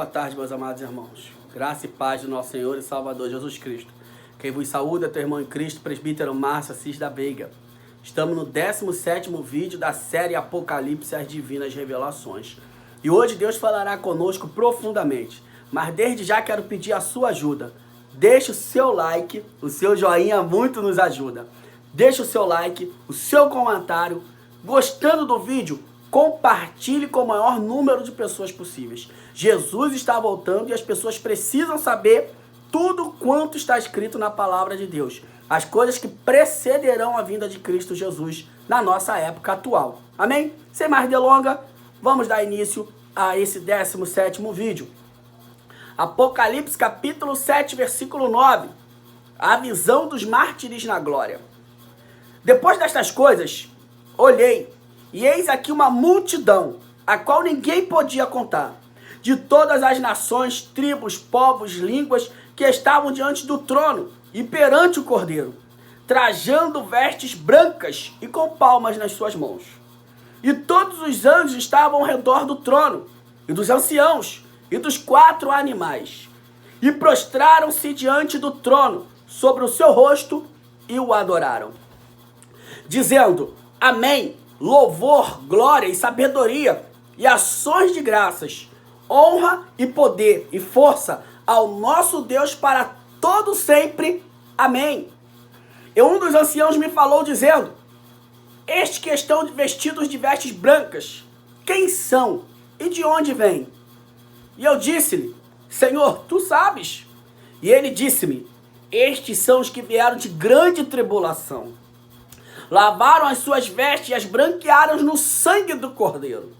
Boa tarde, meus amados irmãos. Graça e paz do nosso Senhor e Salvador Jesus Cristo. Quem vos saúda é teu irmão em Cristo, presbítero Márcio Assis da Veiga. Estamos no 17º vídeo da série Apocalipse, as Divinas Revelações. E hoje Deus falará conosco profundamente. Mas desde já quero pedir a sua ajuda. Deixe o seu like, o seu joinha muito nos ajuda. Deixe o seu like, o seu comentário. Gostando do vídeo, compartilhe com o maior número de pessoas possíveis. Jesus está voltando e as pessoas precisam saber tudo quanto está escrito na palavra de Deus. As coisas que precederão a vinda de Cristo Jesus na nossa época atual. Amém? Sem mais delongas, vamos dar início a esse 17º vídeo. Apocalipse capítulo 7, versículo 9. A visão dos mártires na glória. Depois destas coisas, olhei, e eis aqui uma multidão, a qual ninguém podia contar, de todas as nações, tribos, povos, línguas, que estavam diante do trono e perante o Cordeiro, trajando vestes brancas e com palmas nas suas mãos. E todos os anjos estavam ao redor do trono, e dos anciãos, e dos 4 animais, e prostraram-se diante do trono, sobre o seu rosto, e o adoraram, dizendo: Amém, louvor, glória e sabedoria, e ações de graças, honra e poder e força ao nosso Deus para todo sempre. Amém. E um dos anciãos me falou dizendo: Estes que estão vestidos de vestes brancas, quem são e de onde vêm? E eu disse-lhe: Senhor, tu sabes. E ele disse-me: Estes são os que vieram de grande tribulação. Lavaram as suas vestes e as branquearam no sangue do Cordeiro.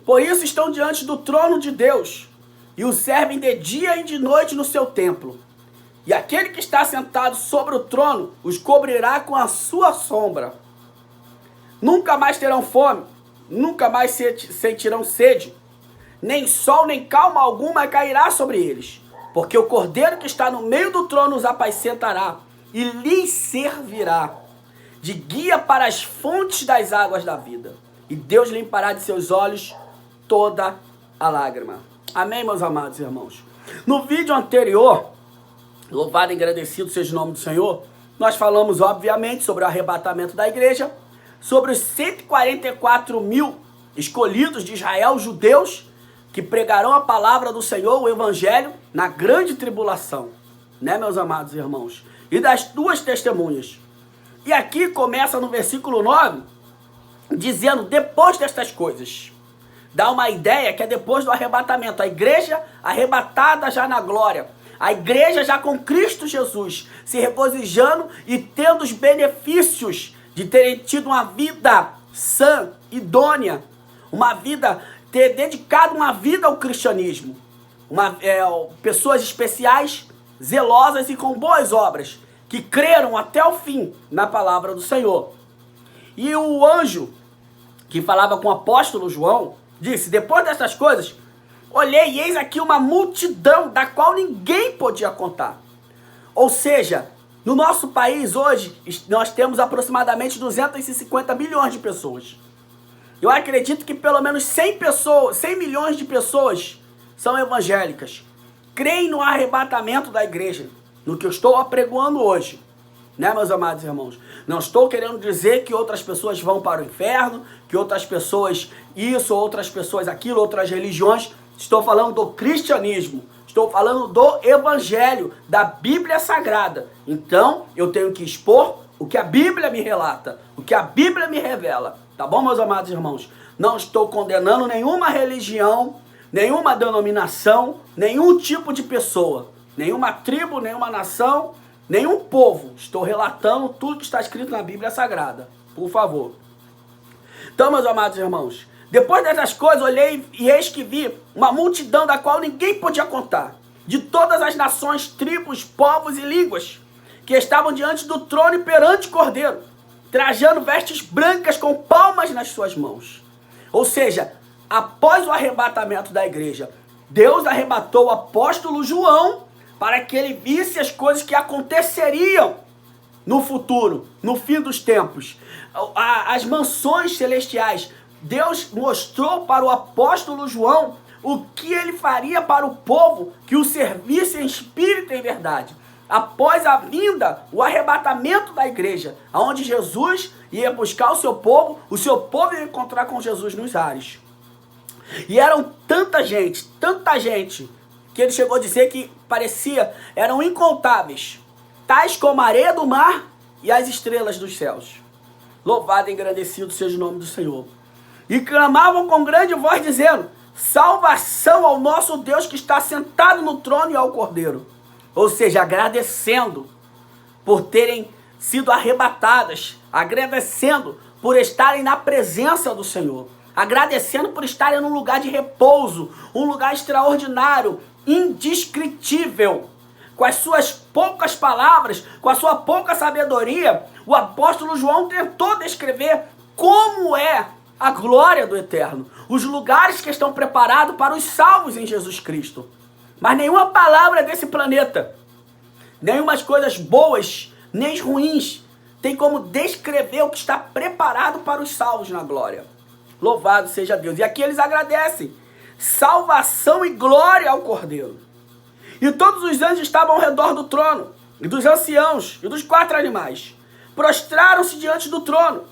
Por isso estão diante do trono de Deus, e o servem de dia e de noite no seu templo. E aquele que está sentado sobre o trono os cobrirá com a sua sombra. Nunca mais terão fome, nunca mais sentirão sede, nem sol nem calma alguma cairá sobre eles, porque o Cordeiro que está no meio do trono os apacentará e lhes servirá de guia para as fontes das águas da vida, e Deus limpará de seus olhos toda a lágrima. Amém, meus amados irmãos? No vídeo anterior, louvado e agradecido seja o nome do Senhor, nós falamos obviamente sobre o arrebatamento da igreja, sobre os 144 mil escolhidos de Israel, judeus, que pregarão a palavra do Senhor, o evangelho, na grande tribulação, né, meus amados irmãos? E das 2 testemunhas. E aqui começa no versículo 9, dizendo: depois destas coisas. Dá uma ideia que é depois do arrebatamento. A igreja arrebatada já na glória. A igreja já com Cristo Jesus, se regozijando e tendo os benefícios de terem tido uma vida sã, idônea. Uma vida, ter dedicado uma vida ao cristianismo. Pessoas especiais, zelosas e com boas obras, que creram até o fim na palavra do Senhor. E o anjo que falava com o apóstolo João disse: depois dessas coisas, olhei e eis aqui uma multidão da qual ninguém podia contar. Ou seja, no nosso país hoje, nós temos aproximadamente 250 milhões de pessoas. Eu acredito que pelo menos 100 milhões de pessoas são evangélicas. Creem no arrebatamento da igreja, no que eu estou apregoando hoje, né, meus amados irmãos? Não estou querendo dizer que outras pessoas vão para o inferno, que outras pessoas isso, outras pessoas aquilo, outras religiões. Estou falando do cristianismo, estou falando do evangelho, da Bíblia Sagrada. Então, eu tenho que expor o que a Bíblia me relata, o que a Bíblia me revela. Tá bom, meus amados irmãos? Não estou condenando nenhuma religião, nenhuma denominação, nenhum tipo de pessoa, nenhuma tribo, nenhuma nação, nenhum povo. Estou relatando tudo que está escrito na Bíblia Sagrada, por favor. Então, meus amados irmãos, depois dessas coisas, olhei e eis que vi uma multidão da qual ninguém podia contar, de todas as nações, tribos, povos e línguas, que estavam diante do trono e perante o Cordeiro, trajando vestes brancas com palmas nas suas mãos. Ou seja, após o arrebatamento da igreja, Deus arrebatou o apóstolo João para que ele visse as coisas que aconteceriam no futuro, no fim dos tempos. As mansões celestiais. Deus mostrou para o apóstolo João o que ele faria para o povo que o servisse em espírito e em verdade. Após a vinda, o arrebatamento da igreja, onde Jesus ia buscar o seu povo ia encontrar com Jesus nos ares. E eram tanta gente, que ele chegou a dizer que eram incontáveis, tais como a areia do mar e as estrelas dos céus. Louvado e engrandecido seja o nome do Senhor. E clamavam com grande voz, dizendo: salvação ao nosso Deus que está sentado no trono e ao Cordeiro. Ou seja, agradecendo por terem sido arrebatadas, agradecendo por estarem na presença do Senhor, agradecendo por estarem num lugar de repouso, um lugar extraordinário, indescritível. Com as suas poucas palavras, com a sua pouca sabedoria, o apóstolo João tentou descrever como é a glória do Eterno, os lugares que estão preparados para os salvos em Jesus Cristo. Mas nenhuma palavra desse planeta, nenhuma coisas boas, nem ruins, tem como descrever o que está preparado para os salvos na glória. Louvado seja Deus. E aqui eles agradecem. Salvação e glória ao Cordeiro. E todos os anjos estavam ao redor do trono, e dos anciãos, e dos 4 animais. Prostraram-se diante do trono,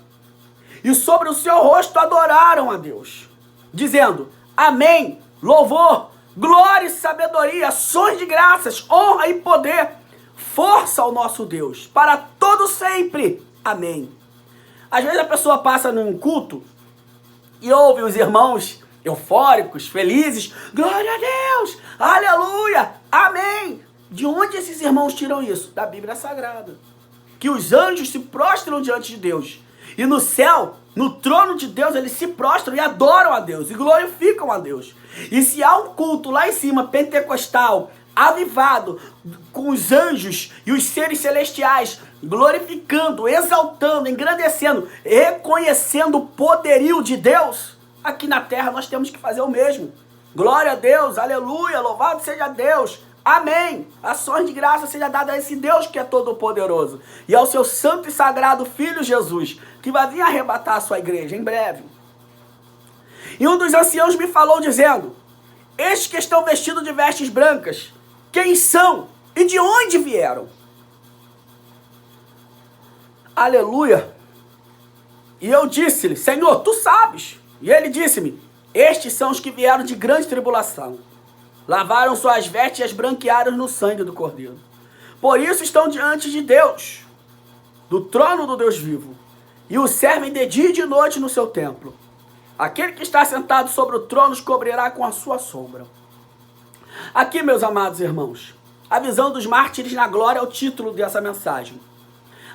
e sobre o seu rosto adoraram a Deus, dizendo: amém, louvor, glória e sabedoria, ações de graças, honra e poder, força ao nosso Deus, para todo sempre. Amém. Às vezes a pessoa passa num culto e ouve os irmãos eufóricos, felizes, glória a Deus, aleluia, amém. De onde esses irmãos tiram isso? Da Bíblia Sagrada. Que os anjos se prostram diante de Deus. E no céu, no trono de Deus, eles se prostram e adoram a Deus e glorificam a Deus. E se há um culto lá em cima, pentecostal, avivado, com os anjos e os seres celestiais, glorificando, exaltando, engrandecendo, reconhecendo o poderio de Deus, aqui na terra nós temos que fazer o mesmo. Glória a Deus, aleluia, louvado seja Deus, amém. Ações de graça seja dada a esse Deus que é todo poderoso e ao seu santo e sagrado Filho Jesus, que vai vir arrebatar a sua igreja em breve. E um dos anciãos me falou dizendo: estes que estão vestidos de vestes brancas, quem são e de onde vieram? Aleluia. E eu disse-lhe: Senhor, tu sabes. E ele disse-me: estes são os que vieram de grande tribulação. Lavaram suas vestes e as branquearam no sangue do Cordeiro. Por isso estão diante de Deus, do trono do Deus vivo, e o servem de dia e de noite no seu templo. Aquele que está sentado sobre o trono os cobrirá com a sua sombra. Aqui, meus amados irmãos, a visão dos mártires na glória é o título dessa mensagem.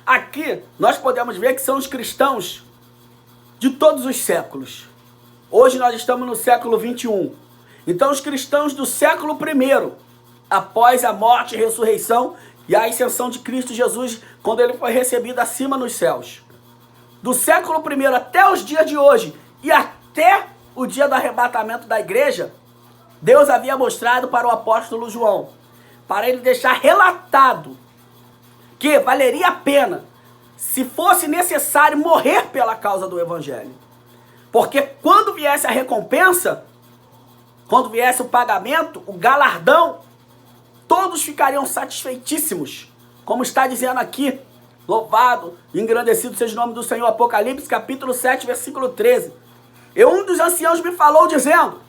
Aqui nós podemos ver que são os cristãos de todos os séculos. Hoje nós estamos no século 21. Então os cristãos do século I, após a morte e ressurreição e a ascensão de Cristo Jesus, quando ele foi recebido acima nos céus. Do século I até os dias de hoje e até o dia do arrebatamento da igreja, Deus havia mostrado para o apóstolo João, para ele deixar relatado que valeria a pena, se fosse necessário, morrer pela causa do evangelho. Porque quando viesse a recompensa, quando viesse o pagamento, o galardão, todos ficariam satisfeitíssimos. Como está dizendo aqui, louvado e engrandecido seja o nome do Senhor, Apocalipse capítulo 7, versículo 13. E um dos anciãos me falou dizendo: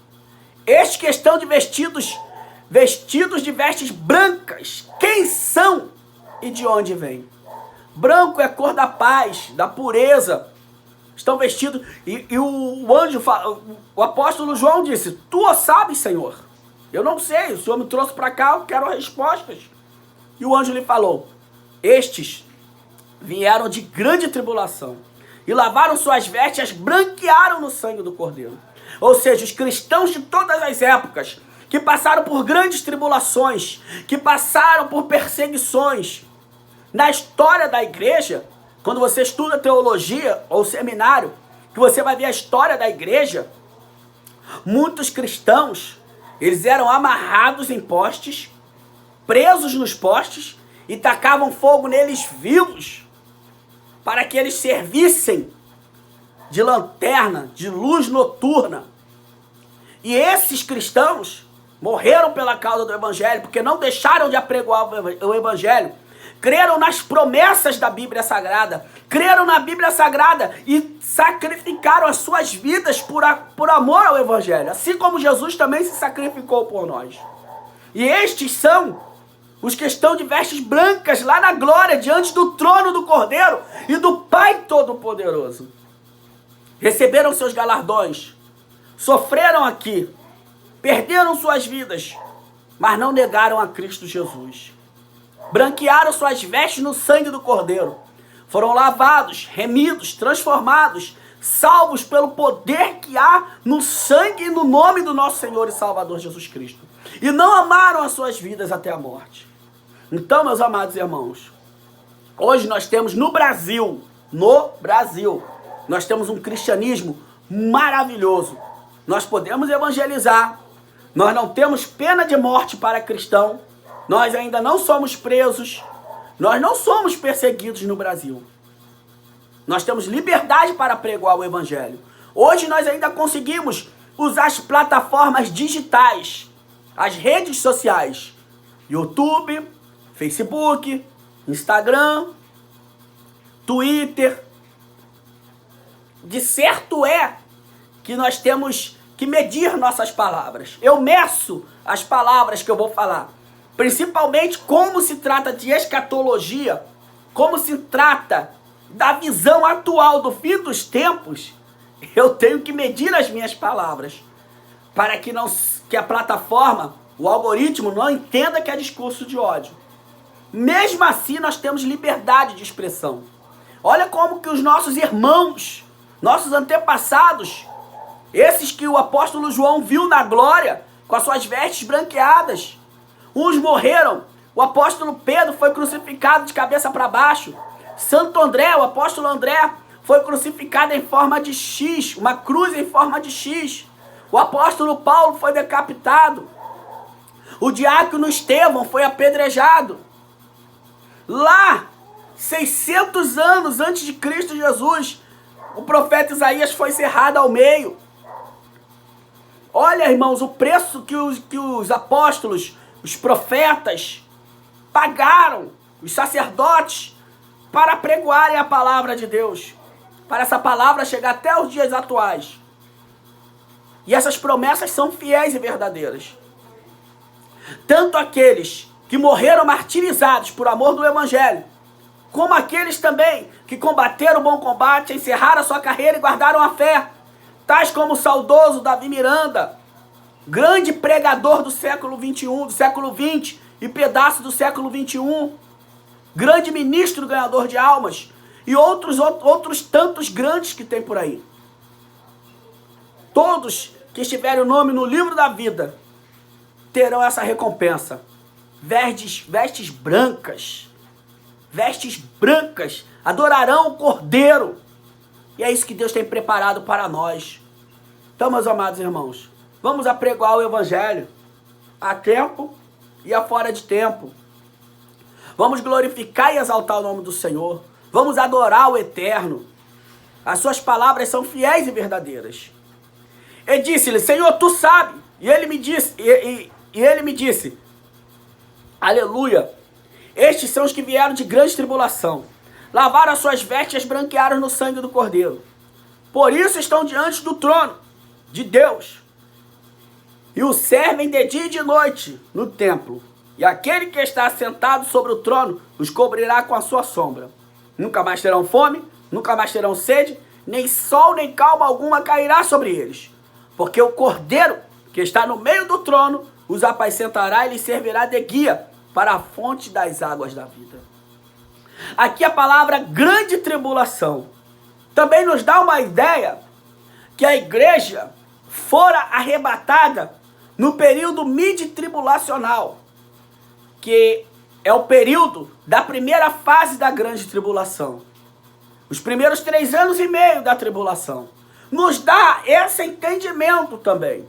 estes que estão de vestidos de vestes brancas, quem são e de onde vêm? Branco é a cor da paz, da pureza. Estão vestidos, e o anjo, o apóstolo João disse: tu o sabes, Senhor? Eu não sei, o Senhor me trouxe para cá, eu quero respostas. E o anjo lhe falou: estes vieram de grande tribulação e lavaram suas vestes e as branquearam no sangue do Cordeiro. Ou seja, os cristãos de todas as épocas, que passaram por grandes tribulações, que passaram por perseguições. Na história da igreja, quando você estuda teologia ou seminário, que você vai ver a história da igreja, muitos cristãos, eles eram amarrados em postes, presos nos postes, e tacavam fogo neles vivos, para que eles servissem de lanterna, de luz noturna. E esses cristãos morreram pela causa do evangelho, porque não deixaram de apregoar o evangelho. Creram nas promessas da Bíblia Sagrada, creram na Bíblia Sagrada e sacrificaram as suas vidas por amor ao evangelho, assim como Jesus também se sacrificou por nós. E estes são os que estão de vestes brancas lá na glória, diante do trono do Cordeiro e do Pai Todo-Poderoso. Receberam seus galardões, sofreram aqui, perderam suas vidas, mas não negaram a Cristo Jesus. Branquearam suas vestes no sangue do Cordeiro. Foram lavados, remidos, transformados, salvos pelo poder que há no sangue e no nome do nosso Senhor e Salvador Jesus Cristo. E não amaram as suas vidas até a morte. Então, meus amados irmãos, hoje nós temos no Brasil, nós temos um cristianismo maravilhoso. Nós podemos evangelizar, nós não temos pena de morte para cristão, nós ainda não somos presos, nós não somos perseguidos no Brasil. Nós temos liberdade para pregoar o evangelho. Hoje nós ainda conseguimos usar as plataformas digitais, as redes sociais, YouTube, Facebook, Instagram, Twitter. De certo é que nós temos que medir nossas palavras. Eu meço as palavras que eu vou falar. Principalmente como se trata de escatologia, como se trata da visão atual do fim dos tempos, eu tenho que medir as minhas palavras, para que a plataforma, o algoritmo, não entenda que é discurso de ódio. Mesmo assim, nós temos liberdade de expressão. Olha como que os nossos irmãos, nossos antepassados, esses que o apóstolo João viu na glória, com as suas vestes branqueadas, uns morreram. O apóstolo Pedro foi crucificado de cabeça para baixo. Santo André, o apóstolo André, foi crucificado em forma de X, uma cruz em forma de X. O apóstolo Paulo foi decapitado. O diácono Estevão foi apedrejado. Lá, 600 anos antes de Cristo Jesus, o profeta Isaías foi cerrado ao meio. Olha, irmãos, o preço que os apóstolos, os profetas, pagaram, os sacerdotes, para pregoarem a palavra de Deus, para essa palavra chegar até os dias atuais. E essas promessas são fiéis e verdadeiras. Tanto aqueles que morreram martirizados por amor do Evangelho, como aqueles também que combateram o bom combate, encerraram a sua carreira e guardaram a fé, tais como o saudoso Davi Miranda, grande pregador do século XXI, do século XX e pedaço do século XXI, grande ministro ganhador de almas, e outros tantos grandes que tem por aí. Todos que estiverem o nome no livro da vida terão essa recompensa. Vestes brancas, adorarão o Cordeiro. E é isso que Deus tem preparado para nós. Então, meus amados irmãos, vamos apregoar o Evangelho a tempo e a fora de tempo. Vamos glorificar e exaltar o nome do Senhor. Vamos adorar o Eterno. As suas palavras são fiéis e verdadeiras. E disse-lhe: Senhor, tu sabes. E ele me disse, aleluia, estes são os que vieram de grande tribulação, lavaram as suas vestes e as branquearam no sangue do Cordeiro. Por isso estão diante do trono de Deus, e o servem de dia e de noite no templo. E aquele que está sentado sobre o trono os cobrirá com a sua sombra. Nunca mais terão fome, nunca mais terão sede, nem sol nem calma alguma cairá sobre eles. Porque o Cordeiro que está no meio do trono os apacentará e lhes servirá de guia para a fonte das águas da vida. Aqui a palavra grande tribulação também nos dá uma ideia que a igreja fora arrebatada no período mid-tribulacional, que é o período da primeira fase da grande tribulação. Os primeiros 3 anos e meio da tribulação. Nos dá esse entendimento também.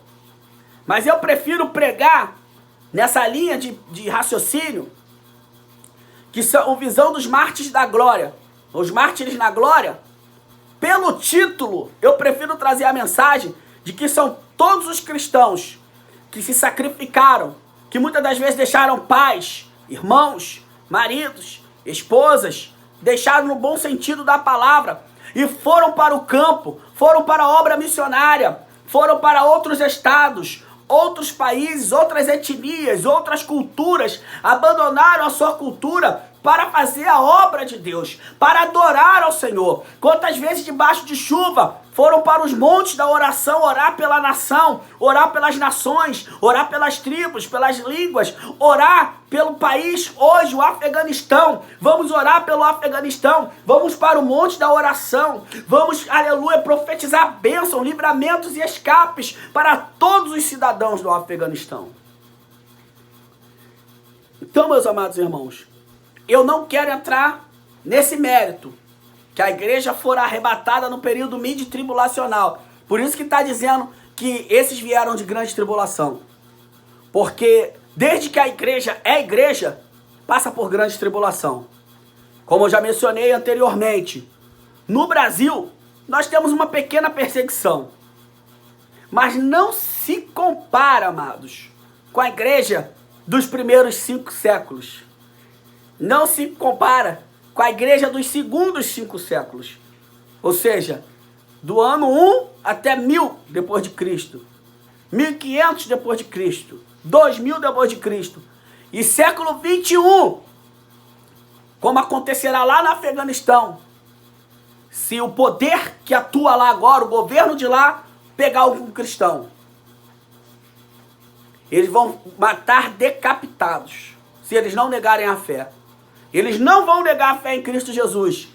Mas eu prefiro pregar nessa linha de raciocínio, que são a visão dos mártires da glória. Os mártires na glória, pelo título, eu prefiro trazer a mensagem de que são todos os cristãos que se sacrificaram, que muitas das vezes deixaram pais, irmãos, maridos, esposas, deixaram no bom sentido da palavra e foram para o campo, foram para a obra missionária, foram para outros estados, outros países, outras etnias, outras culturas, abandonaram a sua cultura para fazer a obra de Deus, para adorar ao Senhor. Quantas vezes debaixo de chuva foram para os montes da oração, orar pela nação, orar pelas nações, orar pelas tribos, pelas línguas, orar pelo país, hoje o Afeganistão. Vamos orar pelo Afeganistão, vamos para o monte da oração, vamos, aleluia, profetizar bênção, livramentos e escapes para todos os cidadãos do Afeganistão. Então, meus amados irmãos, eu não quero entrar nesse mérito, que a igreja fora arrebatada no período mid-tribulacional. Por isso que está dizendo que esses vieram de grande tribulação. Porque desde que a igreja é igreja, passa por grande tribulação. Como eu já mencionei anteriormente, no Brasil, nós temos uma pequena perseguição. Mas não se compara, amados, com a igreja dos primeiros 5 séculos. Não se compara com a igreja dos segundos 5 séculos. Ou seja, do ano 1 até 1000 depois de Cristo. 1500 depois de Cristo. 2000 depois de Cristo. E século 21, como acontecerá lá no Afeganistão, se o poder que atua lá agora, o governo de lá, pegar algum cristão. Eles vão matar decapitados, se eles não negarem a fé. Eles não vão negar a fé em Cristo Jesus.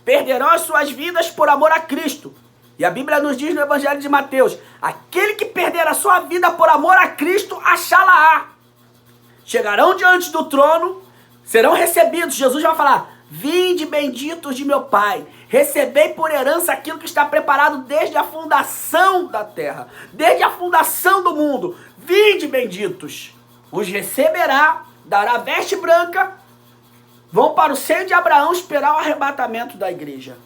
Perderão as suas vidas por amor a Cristo. E a Bíblia nos diz no Evangelho de Mateus, aquele que perder a sua vida por amor a Cristo, achá-la-á. Chegarão diante do trono, serão recebidos. Jesus vai falar, vinde benditos de meu Pai, recebei por herança aquilo que está preparado desde a fundação da terra, desde a fundação do mundo. Vinde benditos. Os receberá, dará veste branca, vão para o seio de Abraão esperar o arrebatamento da igreja.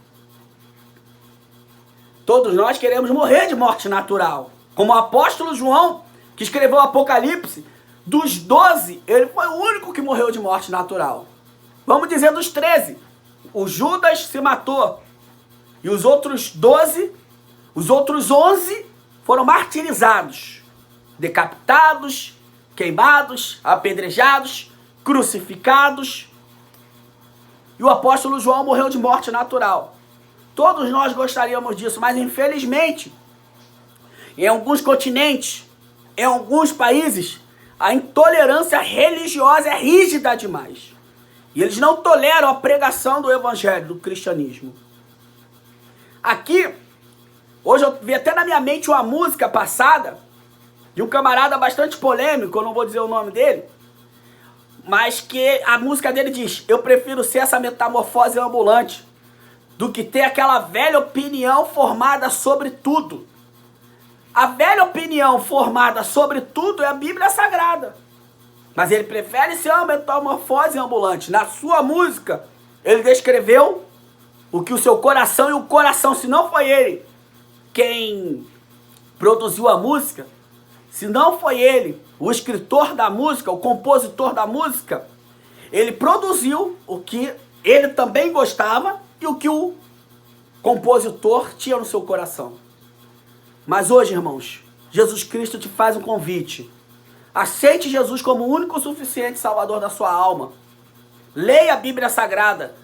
Todos nós queremos morrer de morte natural. Como o apóstolo João, que escreveu o Apocalipse, dos 12, ele foi o único que morreu de morte natural. Vamos dizer dos 13. O Judas se matou. E os outros 12, os outros 11 foram martirizados. Decapitados, queimados, apedrejados, crucificados. E o apóstolo João morreu de morte natural. Todos nós gostaríamos disso, mas infelizmente, em alguns continentes, em alguns países, a intolerância religiosa é rígida demais. E eles não toleram a pregação do evangelho, do cristianismo. Aqui, hoje eu vi até na minha mente uma música passada, de um camarada bastante polêmico, eu não vou dizer o nome dele, mas que a música dele diz, eu prefiro ser essa metamorfose ambulante do que ter aquela velha opinião formada sobre tudo. A velha opinião formada sobre tudo é a Bíblia Sagrada. Mas ele prefere ser uma metamorfose ambulante. Na sua música, ele descreveu o que o seu coração, e o coração, se não foi ele quem produziu a música, se não foi ele, o escritor da música, o compositor da música, ele produziu o que ele também gostava e o que o compositor tinha no seu coração. Mas hoje, irmãos, Jesus Cristo te faz um convite. Aceite Jesus como o único suficiente salvador da sua alma. Leia a Bíblia Sagrada.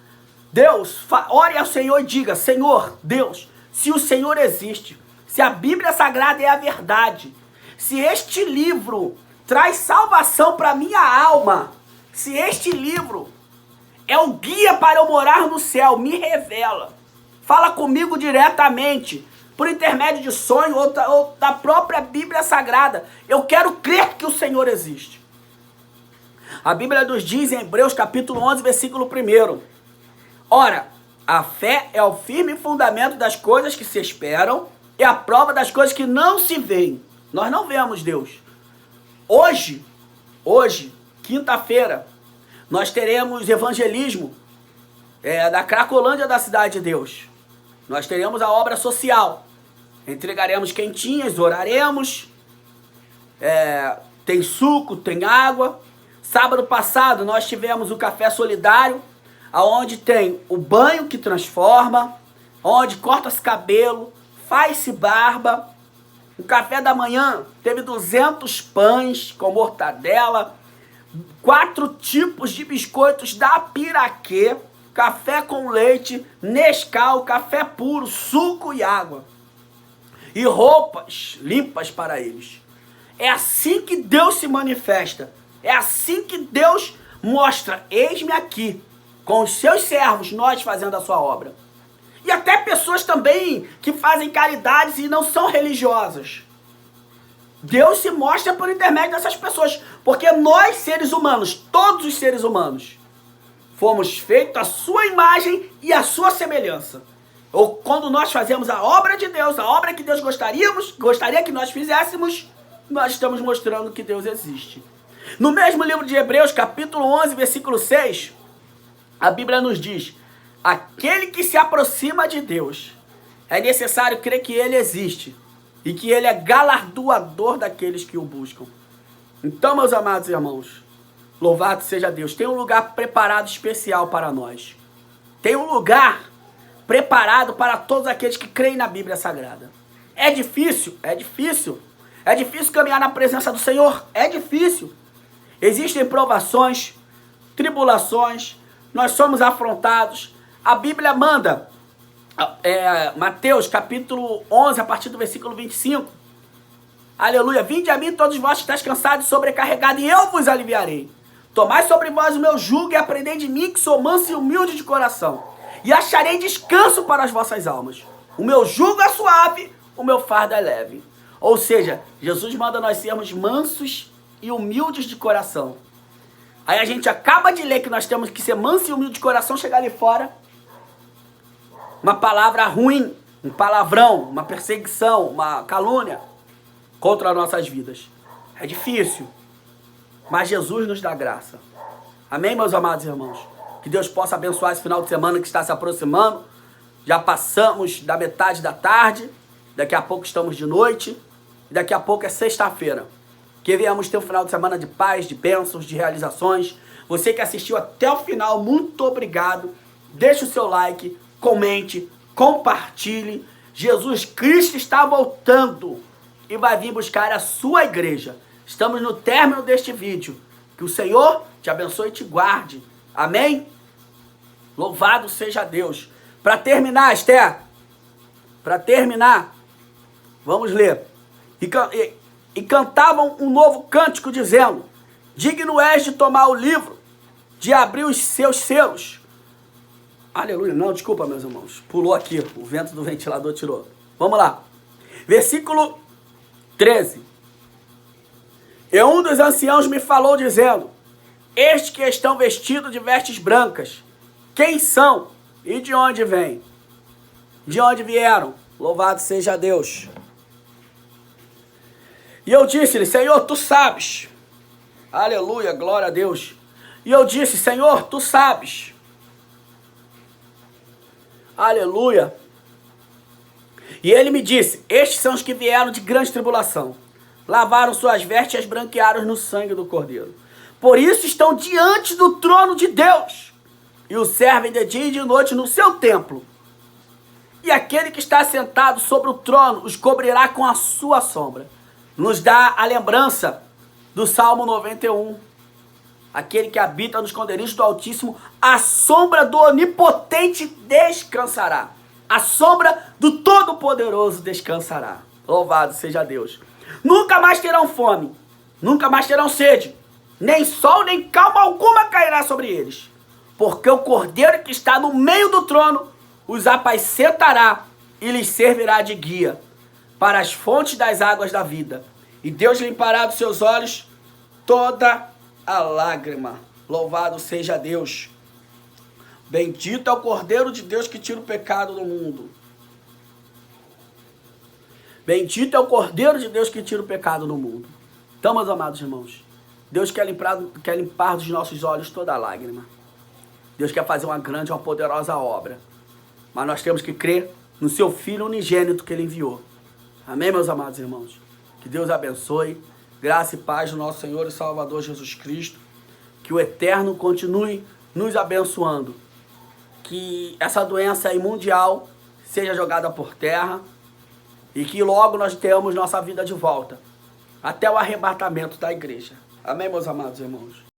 Deus, ore ao Senhor e diga, Senhor, Deus, se o Senhor existe, se a Bíblia Sagrada é a verdade, se este livro traz salvação para minha alma, se este livro é o guia para eu morar no céu, me revela. Fala comigo diretamente, por intermédio de sonho ou da própria Bíblia Sagrada. Eu quero crer que o Senhor existe. A Bíblia nos diz em Hebreus capítulo 11, versículo 1. Ora, a fé é o firme fundamento das coisas que se esperam e a prova das coisas que não se veem. Nós não vemos Deus. Hoje, quinta-feira, nós teremos evangelismo da Cracolândia da Cidade de Deus. Nós teremos a obra social. Entregaremos quentinhas, oraremos. Tem suco, tem água. Sábado passado nós tivemos o café solidário, onde tem o banho que transforma, onde corta-se cabelo, faz-se barba. O café da manhã teve 200 pães com mortadela, 4 tipos de biscoitos da Piraquê, café com leite, Nescau, café puro, suco e água. E roupas limpas para eles. É assim que Deus se manifesta. É assim que Deus mostra: eis-me aqui, com os seus servos, nós fazendo a sua obra. E até pessoas também que fazem caridades e não são religiosas. Deus se mostra por intermédio dessas pessoas. Porque nós, seres humanos, todos os seres humanos, fomos feitos à sua imagem e à sua semelhança. Ou quando nós fazemos a obra de Deus, a obra que Deus gostaria que nós fizéssemos, nós estamos mostrando que Deus existe. No mesmo livro de Hebreus, capítulo 11, versículo 6, a Bíblia nos diz: aquele que se aproxima de Deus, é necessário crer que Ele existe e que Ele é galardoador daqueles que o buscam. Então, meus amados irmãos, louvado seja Deus, tem um lugar preparado especial para nós. Tem um lugar preparado para todos aqueles que creem na Bíblia Sagrada. É difícil? É difícil. É difícil caminhar na presença do Senhor? É difícil. Existem provações, tribulações, nós somos afrontados. A Bíblia manda, Mateus capítulo 11, a partir do versículo 25. Aleluia. Vinde a mim todos vós que estáis cansados e sobrecarregados, e eu vos aliviarei. Tomai sobre vós o meu jugo e aprendei de mim, que sou manso e humilde de coração, e acharei descanso para as vossas almas. O meu jugo é suave, o meu fardo é leve. Ou seja, Jesus manda nós sermos mansos e humildes de coração. Aí a gente acaba de ler que nós temos que ser manso e humilde de coração, chegar ali fora, uma palavra ruim, um palavrão, uma perseguição, uma calúnia contra as nossas vidas. É difícil, mas Jesus nos dá graça. Amém, meus amados irmãos? Que Deus possa abençoar esse final de semana que está se aproximando. Já passamos da metade da tarde, daqui a pouco estamos de noite, e daqui a pouco é sexta-feira. Que venhamos ter um final de semana de paz, de bênçãos, de realizações. Você que assistiu até o final, muito obrigado. Deixe o seu like, comente, compartilhe. Jesus Cristo está voltando e vai vir buscar a sua igreja. Estamos no término deste vídeo. Que o Senhor te abençoe e te guarde. Amém? Louvado seja Deus. Para terminar, Esther, vamos ler. E cantavam um novo cântico, dizendo: digno és de tomar o livro, de abrir os seus selos. Aleluia. Não, desculpa, meus irmãos. Pulou aqui, o vento do ventilador tirou. Vamos lá. Versículo 13. E um dos anciãos me falou, dizendo: estes que estão vestidos de vestes brancas, quem são e de onde vêm? De onde vieram? Louvado seja Deus. E eu disse-lhe: Senhor, tu sabes. Aleluia, glória a Deus. E eu disse: Senhor, tu sabes. Aleluia. E ele me disse: estes são os que vieram de grande tribulação. Lavaram suas vestes e as branquearam no sangue do Cordeiro. Por isso estão diante do trono de Deus, e o servem de dia e de noite no seu templo. E aquele que está sentado sobre o trono os cobrirá com a sua sombra. Nos dá a lembrança do Salmo 91. Aquele que habita nos esconderijos do Altíssimo, a sombra do Onipotente descansará. A sombra do Todo-Poderoso descansará. Louvado seja Deus. Nunca mais terão fome, nunca mais terão sede, nem sol, nem calma alguma cairá sobre eles. Porque o Cordeiro que está no meio do trono os apacentará e lhes servirá de guia para as fontes das águas da vida. E Deus limpará dos seus olhos toda a lágrima. Louvado seja Deus. Bendito é o Cordeiro de Deus que tira o pecado do mundo. Bendito é o Cordeiro de Deus que tira o pecado do mundo. Então, meus amados irmãos, Deus quer limpar dos nossos olhos toda a lágrima. Deus quer fazer uma grande, uma poderosa obra. Mas nós temos que crer no seu Filho unigênito que Ele enviou. Amém, meus amados irmãos? Que Deus abençoe. Graça e paz do nosso Senhor e Salvador Jesus Cristo. Que o Eterno continue nos abençoando. Que essa doença aí mundial seja jogada por terra. E que logo nós tenhamos nossa vida de volta. Até o arrebatamento da igreja. Amém, meus amados irmãos?